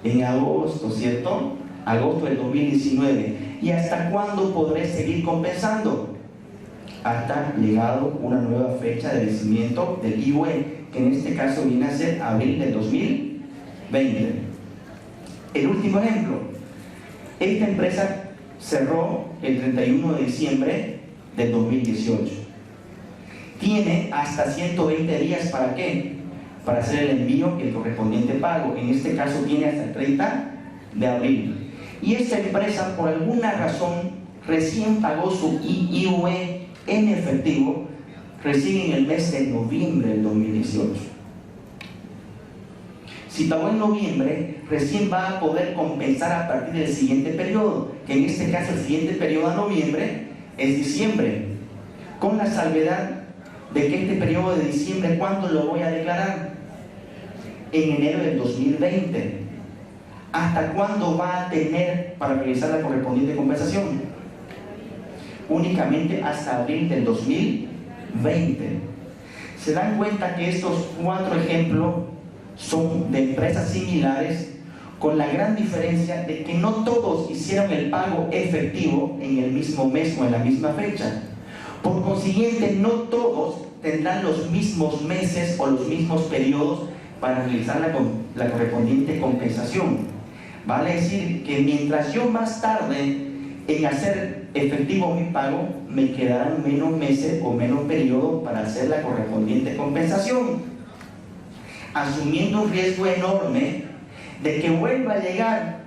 En agosto, ¿cierto? Agosto del 2019. ¿Y hasta cuándo podré seguir compensando? Hasta llegado una nueva fecha de vencimiento del IUE, que en este caso viene a ser abril del 2020. El último ejemplo, esta empresa cerró el 31 de diciembre del 2018. Tiene hasta 120 días ¿para qué? Para hacer el envío y el correspondiente pago. En este caso tiene hasta el 30 de abril. Y esta empresa, por alguna razón, recién pagó su IUE en efectivo recién en el mes de noviembre del 2018. Si pagó en noviembre, recién va a poder compensar a partir del siguiente periodo, que en este caso el siguiente periodo a noviembre es diciembre, con la salvedad de que este periodo de diciembre, ¿cuándo lo voy a declarar? En enero del 2020. ¿Hasta cuándo va a tener para realizar la correspondiente compensación? Únicamente hasta abril del 2020. ¿Se dan cuenta que estos 4 ejemplos son de empresas similares, con la gran diferencia de que no todos hicieron el pago efectivo en el mismo mes o en la misma fecha? Por consiguiente, no todos tendrán los mismos meses o los mismos periodos para realizar la correspondiente compensación. Vale decir que mientras yo más tarde en hacer efectivo mi pago, me quedarán menos meses o menos periodos para hacer la correspondiente compensación, asumiendo un riesgo enorme de que vuelva a llegar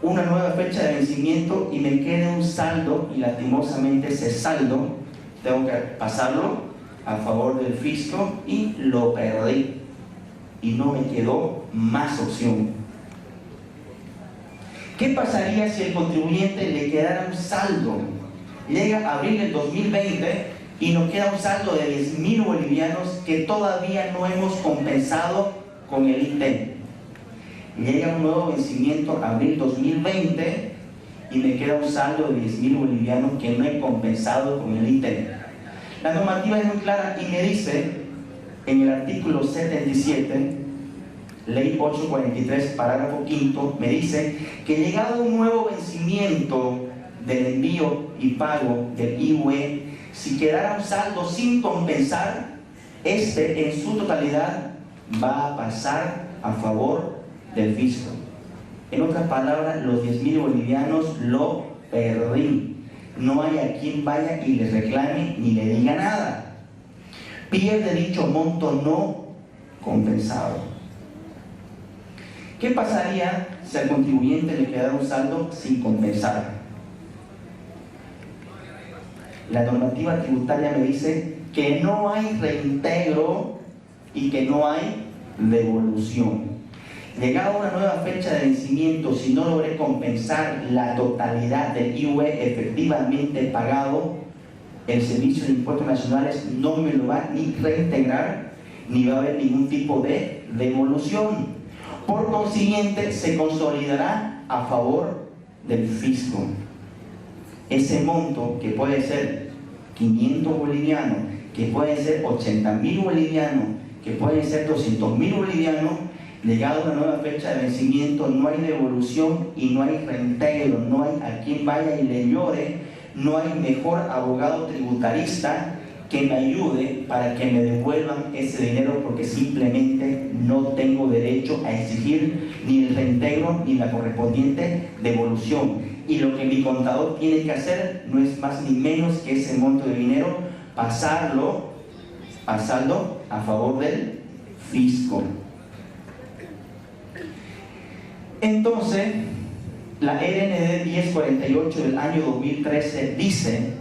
una nueva fecha de vencimiento y me quede un saldo, y lastimosamente ese saldo tengo que pasarlo a favor del fisco y lo perdí y no me quedó más opción. ¿Qué pasaría si el contribuyente le quedara un saldo? Llega abril del 2020 y nos queda un saldo de 10.000 bolivianos que todavía no hemos compensado con el ITEM. Llega un nuevo vencimiento abril 2020 y me queda un saldo de 10.000 bolivianos que no he compensado con el ITEM. La normativa es muy clara y me dice en el artículo 77, Ley 843, parágrafo 5, me dice que llegado un nuevo vencimiento del envío y pago del IUE, si quedara un saldo sin compensar, este en su totalidad va a pasar a favor del fisco. En otras palabras, los 10.000 bolivianos lo perdí. No hay a quien vaya y le reclame ni le diga nada. Pierde dicho monto no compensado. ¿Qué pasaría si al contribuyente le quedara un saldo sin compensar? La normativa tributaria me dice que no hay reintegro y que no hay devolución. Llegada una nueva fecha de vencimiento, si no logré compensar la totalidad del IUE efectivamente pagado, el Servicio de Impuestos Nacionales no me lo va ni reintegrar, ni va a haber ningún tipo de devolución. Por consiguiente, se consolidará a favor del fisco. Ese monto, que puede ser 500 bolivianos, que puede ser 80.000 bolivianos, que puede ser 200.000 bolivianos, llegado a una nueva fecha de vencimiento, no hay devolución y no hay reintegro, no hay a quien vaya y le llore, no hay mejor abogado tributarista que me ayude para que me devuelvan ese dinero, porque simplemente no tengo derecho a exigir ni el reintegro ni la correspondiente devolución. Y lo que mi contador tiene que hacer no es más ni menos que ese monto de dinero pasarlo a favor del fisco. Entonces, la RND 1048 del año 2013 dice: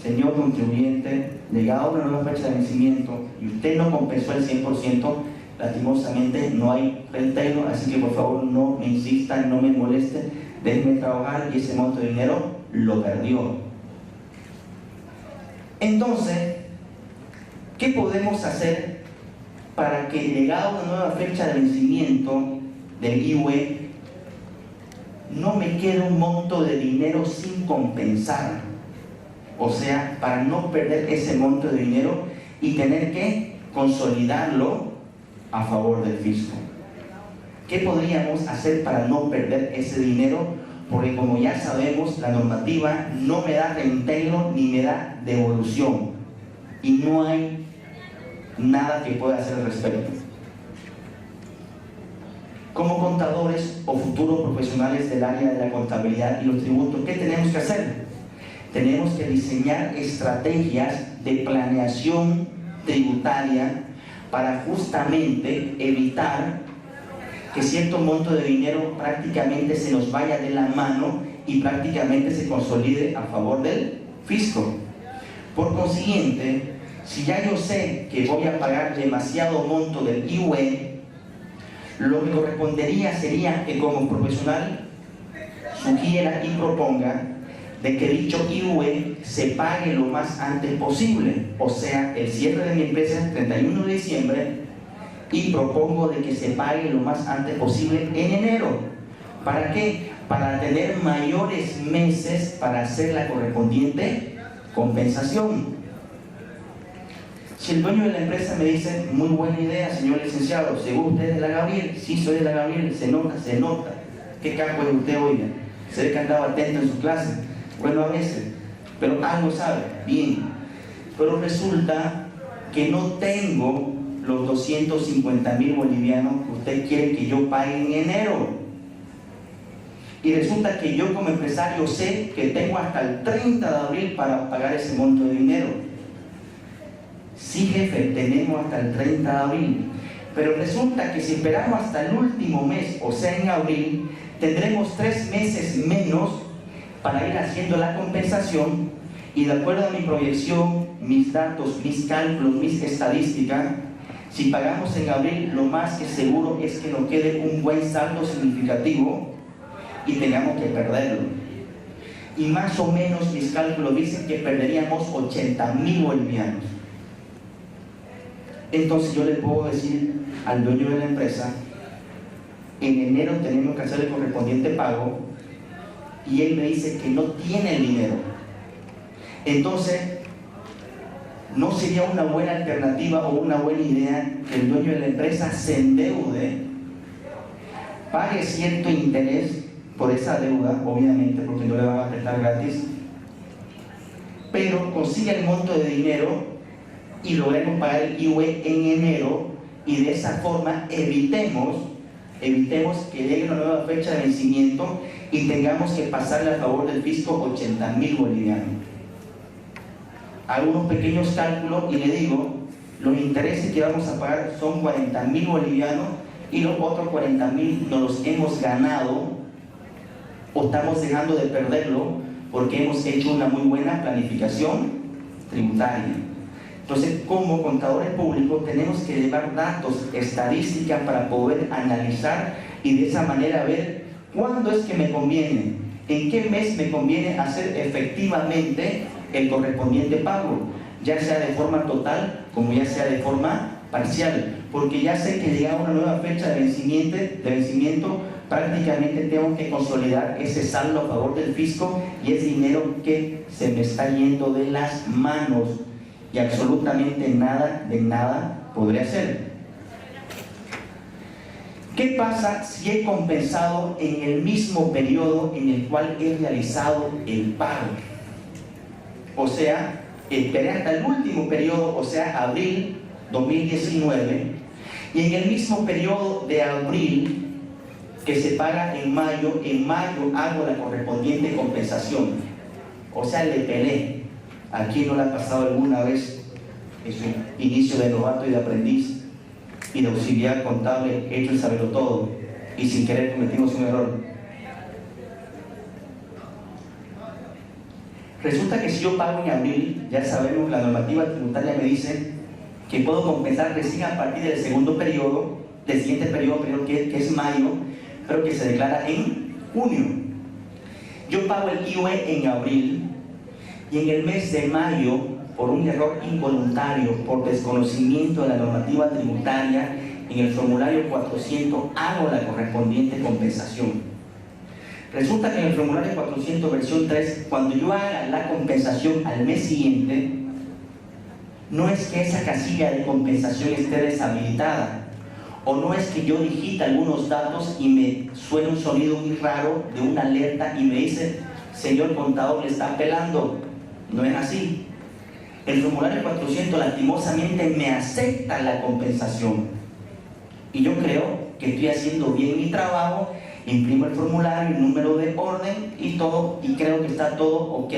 señor contribuyente, llegado a una nueva fecha de vencimiento y usted no compensó el 100%, lastimosamente no hay reintegro, así que por favor no me insista, no me moleste, déjeme trabajar, y ese monto de dinero lo perdió. Entonces, ¿qué podemos hacer para que llegado a una nueva fecha de vencimiento del IUE no me quede un monto de dinero sin compensar? O sea, para no perder ese monto de dinero y tener que consolidarlo a favor del fisco. ¿Qué podríamos hacer para no perder ese dinero? Porque como ya sabemos, la normativa no me da reintegro ni me da devolución. Y no hay nada que pueda hacer al respecto. Como contadores o futuros profesionales del área de la contabilidad y los tributos, ¿qué tenemos que hacer? Tenemos que diseñar estrategias de planeación tributaria para justamente evitar que cierto monto de dinero prácticamente se nos vaya de la mano y prácticamente se consolide a favor del fisco. Por consiguiente, si ya yo sé que voy a pagar demasiado monto del IUE, lo que correspondería sería que como profesional sugiera y proponga de que dicho IUE se pague lo más antes posible, o sea, el cierre de mi empresa es el 31 de diciembre, y propongo de que se pague lo más antes posible en enero. ¿Para qué? Para tener mayores meses para hacer la correspondiente compensación. Si el dueño de la empresa me dice: muy buena idea, señor licenciado, ¿seguro usted es de la Gabriel? Sí, soy de la Gabriel, se nota. ¿Qué campo es usted, oiga? Se ve que andaba atento en su clase. Bueno, a veces, pero algo sabe, bien. Pero resulta que no tengo los 250,000 bolivianos que usted quiere que yo pague en enero. Y resulta que yo como empresario sé que tengo hasta el 30 de abril para pagar ese monto de dinero. Sí, jefe, tenemos hasta el 30 de abril. Pero resulta que si esperamos hasta el último mes, o sea en abril, tendremos 3 meses menos para ir haciendo la compensación, y de acuerdo a mi proyección, mis datos, mis cálculos, mis estadísticas, si pagamos en abril, lo más que seguro es que nos quede un buen saldo significativo y tengamos que perderlo. Y más o menos mis cálculos dicen que perderíamos 80,000 bolivianos. Entonces yo le puedo decir al dueño de la empresa: en enero tenemos que hacer el correspondiente pago, y él me dice que no tiene el dinero. Entonces, ¿no sería una buena alternativa o una buena idea que el dueño de la empresa se endeude, pague cierto interés por esa deuda, obviamente, porque no le van a prestar gratis, pero consiga el monto de dinero y logremos pagar el IUE en enero, y de esa forma evitemos que llegue una nueva fecha de vencimiento y tengamos que pasarle a favor del fisco 80,000 bolivianos? Hago unos pequeños cálculos y le digo: los intereses que vamos a pagar son 40,000 bolivianos, y los otros 40,000 nos los hemos ganado o estamos dejando de perderlo porque hemos hecho una muy buena planificación tributaria. Entonces, como contadores públicos tenemos que llevar datos, estadísticas para poder analizar y de esa manera ver cuándo es que me conviene, en qué mes me conviene hacer efectivamente el correspondiente pago, ya sea de forma total como ya sea de forma parcial, porque ya sé que llega una nueva fecha de vencimiento, prácticamente tengo que consolidar ese saldo a favor del fisco, y es dinero que se me está yendo de las manos y absolutamente nada podré hacer. ¿Qué pasa si he compensado en el mismo periodo en el cual he realizado el pago? O sea, esperé hasta el último periodo, o sea, abril 2019, y en el mismo periodo de abril que se paga en mayo hago la correspondiente compensación. O sea, le pelé. Aquí no le ha pasado alguna vez en su inicio de novato y de aprendiz y de auxiliar contable, hecho el saberlo todo, y sin querer cometimos un error. Resulta que si yo pago en abril, ya sabemos, la normativa tributaria me dice que puedo compensar recién a partir del segundo periodo, del siguiente periodo que es mayo, pero que se declara en junio. Yo pago el IUE en abril y en el mes de mayo, por un error involuntario, por desconocimiento de la normativa tributaria, en el formulario 400 hago la correspondiente compensación. Resulta que en el formulario 400 versión 3, cuando yo haga la compensación al mes siguiente, no es que esa casilla de compensación esté deshabilitada, o no es que yo digite algunos datos y me suene un sonido muy raro de una alerta y me dice, señor contador, le está apelando. No es así. El formulario 400 lastimosamente me acepta la compensación. Y yo creo que estoy haciendo bien mi trabajo, imprimo el formulario, el número de orden y todo, y creo que está todo ok.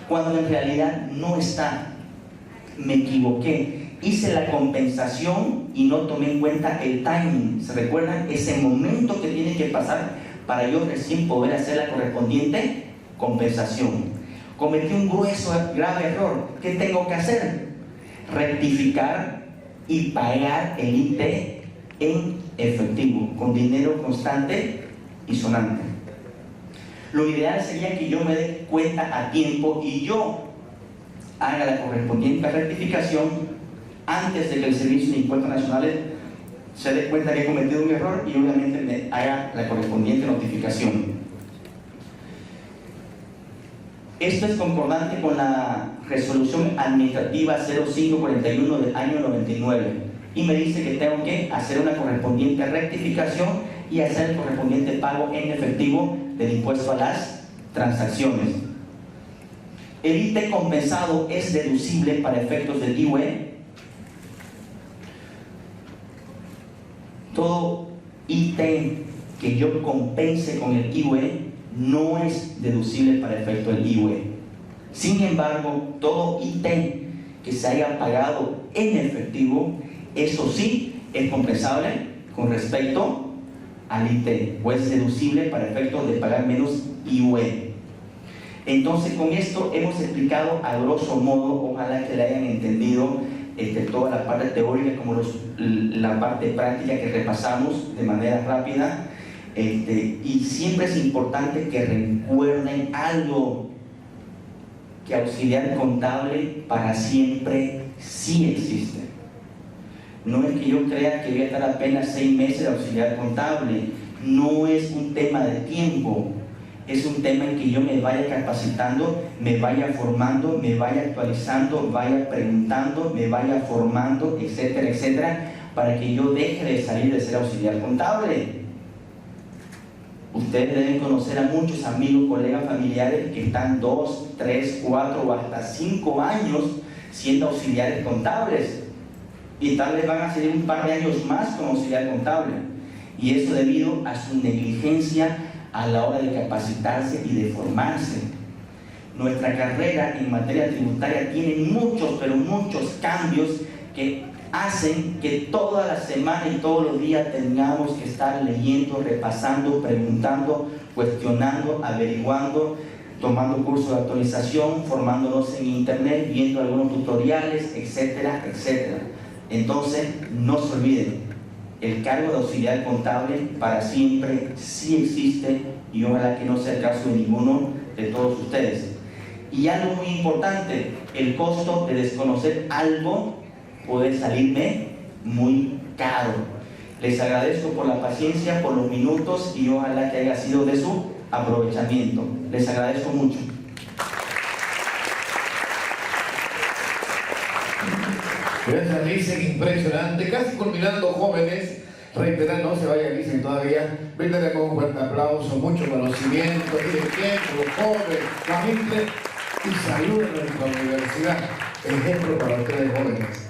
Cuando en realidad no está. Me equivoqué. Hice la compensación y no tomé en cuenta el timing. ¿Se recuerdan? Ese momento que tiene que pasar para yo recién poder hacer la correspondiente compensación. Cometí un grueso, grave error. ¿Qué tengo que hacer? Rectificar y pagar el IT en efectivo, con dinero constante y sonante. Lo ideal sería que yo me dé cuenta a tiempo y yo haga la correspondiente rectificación antes de que el Servicio de Impuestos Nacionales se dé cuenta que he cometido un error y obviamente me haga la correspondiente notificación. Esto es concordante con la resolución administrativa 0541 del año 99 y me dice que tengo que hacer una correspondiente rectificación y hacer el correspondiente pago en efectivo del impuesto a las transacciones. El IT compensado es deducible para efectos del IUE. Todo IT que yo compense con el IUE no es deducible para efecto del IUE. Sin embargo, todo IT que se haya pagado en efectivo, eso sí es compensable con respecto al IT, o es deducible para efectos de pagar menos IUE. Entonces, con esto hemos explicado a grosso modo, ojalá que le hayan entendido toda la parte teórica como la parte práctica que repasamos de manera rápida. Y siempre es importante que recuerden algo, que auxiliar contable para siempre sí existe. No es que yo crea que voy a estar apenas 6 meses de auxiliar contable, no es un tema de tiempo, es un tema en que yo me vaya capacitando, me vaya formando, me vaya actualizando, vaya preguntando, me vaya formando, etcétera, etcétera, para que yo deje de salir de ser auxiliar contable. Ustedes deben conocer a muchos amigos, colegas, familiares que están 2, 3, 4 o hasta 5 años siendo auxiliares contables y tal vez van a seguir un par de años más como auxiliar contable, y eso debido a su negligencia a la hora de capacitarse y de formarse. Nuestra carrera en materia tributaria tiene muchos, pero muchos cambios que hacen que toda la semana y todos los días tengamos que estar leyendo, repasando, preguntando, cuestionando, averiguando, tomando cursos de actualización, formándonos en internet, viendo algunos tutoriales, etcétera, etcétera. Entonces, no se olviden, el cargo de auxiliar contable para siempre sí existe y ojalá que no sea el caso de ninguno de todos ustedes. Y algo muy importante, el costo de desconocer algo puede salirme muy caro. Les agradezco por la paciencia, por los minutos y ojalá que haya sido de su aprovechamiento. Les agradezco mucho. Gracias, Licen, impresionante. Casi culminando, jóvenes. Reiterar, no se vaya Licen todavía. Brindale con un fuerte aplauso, mucho conocimiento, y el tiempo, joven, la gente. y salud en nuestra universidad. Ejemplo para ustedes jóvenes.